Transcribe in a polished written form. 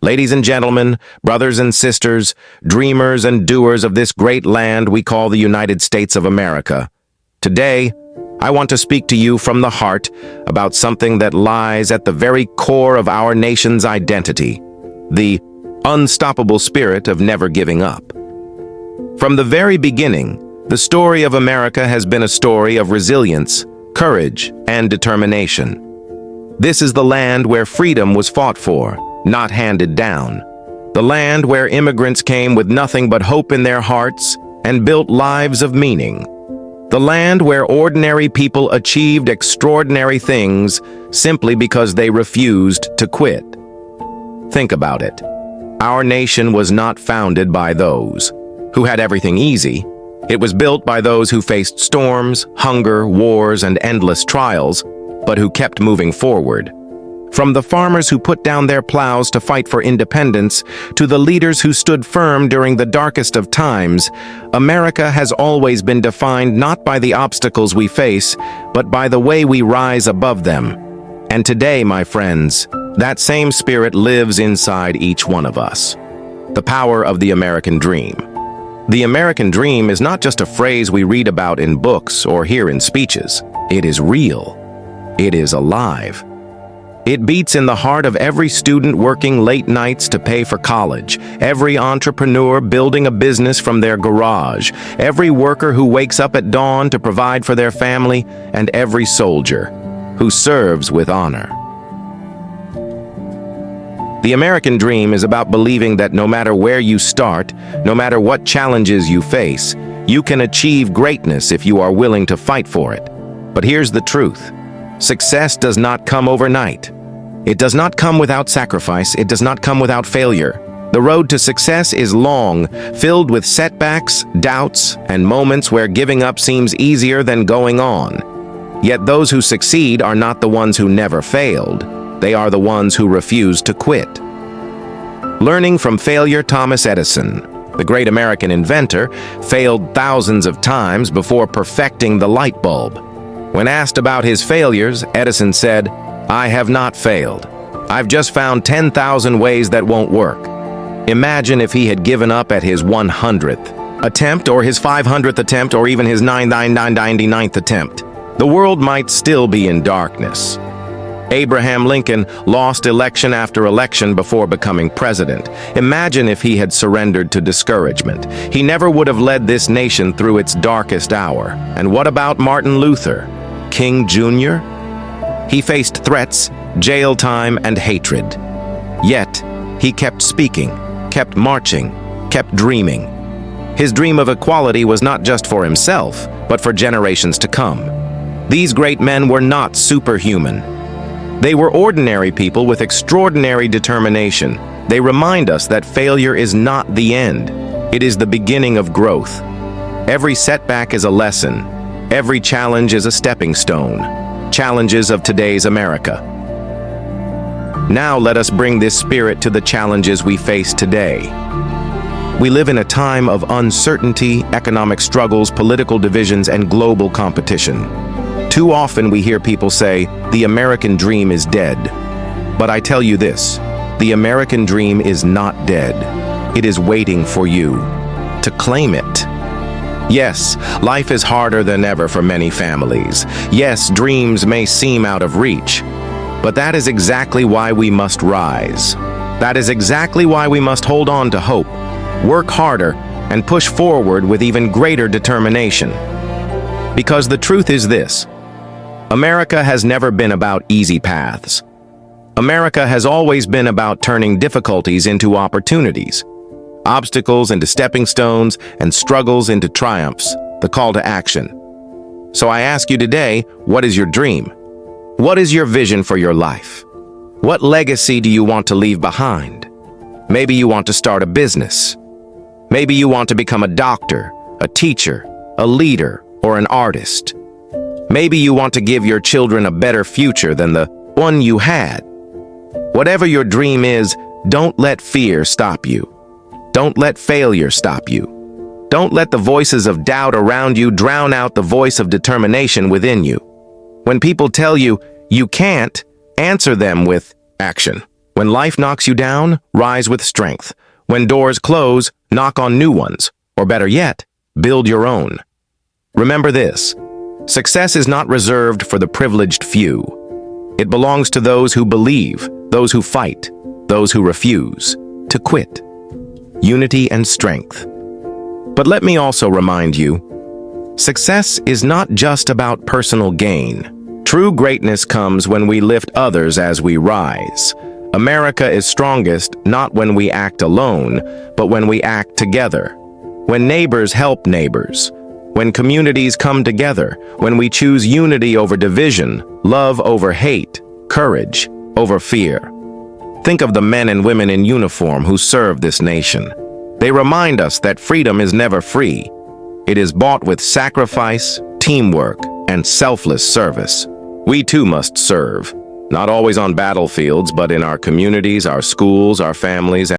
Ladies and gentlemen, brothers and sisters, dreamers and doers of this great land we call the United States of America. Today, I want to speak to you from the heart about something that lies at the very core of our nation's identity, the unstoppable spirit of never giving up. From the very beginning, the story of America has been a story of resilience, courage, and determination. This is the land where freedom was fought for, not handed down. The land where immigrants came with nothing but hope in their hearts and built lives of meaning. The land where ordinary people achieved extraordinary things simply because they refused to quit. Think about it. Our nation was not founded by those who had everything easy. It was built by those who faced storms, hunger, wars, and endless trials, but who kept moving forward. From the farmers who put down their plows to fight for independence to the leaders who stood firm during the darkest of times, America has always been defined not by the obstacles we face, but by the way we rise above them. And today, my friends, that same spirit lives inside each one of us. The power of the American dream. The American dream is not just a phrase we read about in books or hear in speeches. It is real. It is alive. It beats in the heart of every student working late nights to pay for college, every entrepreneur building a business from their garage, every worker who wakes up at dawn to provide for their family, and every soldier who serves with honor. The American dream is about believing that no matter where you start, no matter what challenges you face, you can achieve greatness if you are willing to fight for it. But here's the truth. Success does not come overnight. It does not come without sacrifice. It does not come without failure. The road to success is long, filled with setbacks, doubts, and moments where giving up seems easier than going on. Yet those who succeed are not the ones who never failed. They are the ones who refuse to quit. Learning from failure, Thomas Edison, the great American inventor, failed thousands of times before perfecting the light bulb. When asked about his failures, Edison said, "I have not failed. I've just found 10,000 ways that won't work." Imagine if he had given up at his 100th attempt, or his 500th attempt, or even his 999th attempt. The world might still be in darkness. Abraham Lincoln lost election after election before becoming president. Imagine if he had surrendered to discouragement. He never would have led this nation through its darkest hour. And what about Martin Luther King Jr.? He faced threats, jail time, and hatred. Yet, he kept speaking, kept marching, kept dreaming. His dream of equality was not just for himself, but for generations to come. These great men were not superhuman. They were ordinary people with extraordinary determination. They remind us that failure is not the end. It is the beginning of growth. Every setback is a lesson. Every challenge is a stepping stone. Challenges of today's America. Now let us bring this spirit to the challenges we face today. We live in a time of uncertainty, economic struggles, political divisions, and global competition. Too often we hear people say, "The American dream is dead." But I tell you this, the American dream is not dead. It is waiting for you to claim it. Yes, life is harder than ever for many families. Yes, dreams may seem out of reach. But that is exactly why we must rise. That is exactly why we must hold on to hope, work harder, and push forward with even greater determination. Because the truth is this: America has never been about easy paths. America has always been about turning difficulties into opportunities, obstacles into stepping stones, and struggles into triumphs, the call to action. So I ask you today, what is your dream? What is your vision for your life? What legacy do you want to leave behind? Maybe you want to start a business. Maybe you want to become a doctor, a teacher, a leader, or an artist. Maybe you want to give your children a better future than the one you had. Whatever your dream is, don't let fear stop you. Don't let failure stop you. Don't let the voices of doubt around you drown out the voice of determination within you. When people tell you, you can't, answer them with action. When life knocks you down, rise with strength. When doors close, knock on new ones. Or better yet, build your own. Remember this: success is not reserved for the privileged few. It belongs to those who believe, those who fight, those who refuse to quit. Unity and strength. But let me also remind you, success is not just about personal gain. True greatness comes when we lift others as we rise. America is strongest not when we act alone, but when we act together. When neighbors help neighbors. When communities come together. When we choose unity over division, love over hate, courage over fear. Think of the men and women in uniform who serve this nation. They remind us that freedom is never free. It is bought with sacrifice, teamwork, and selfless service. We too must serve, not always on battlefields, but in our communities, our schools, our families,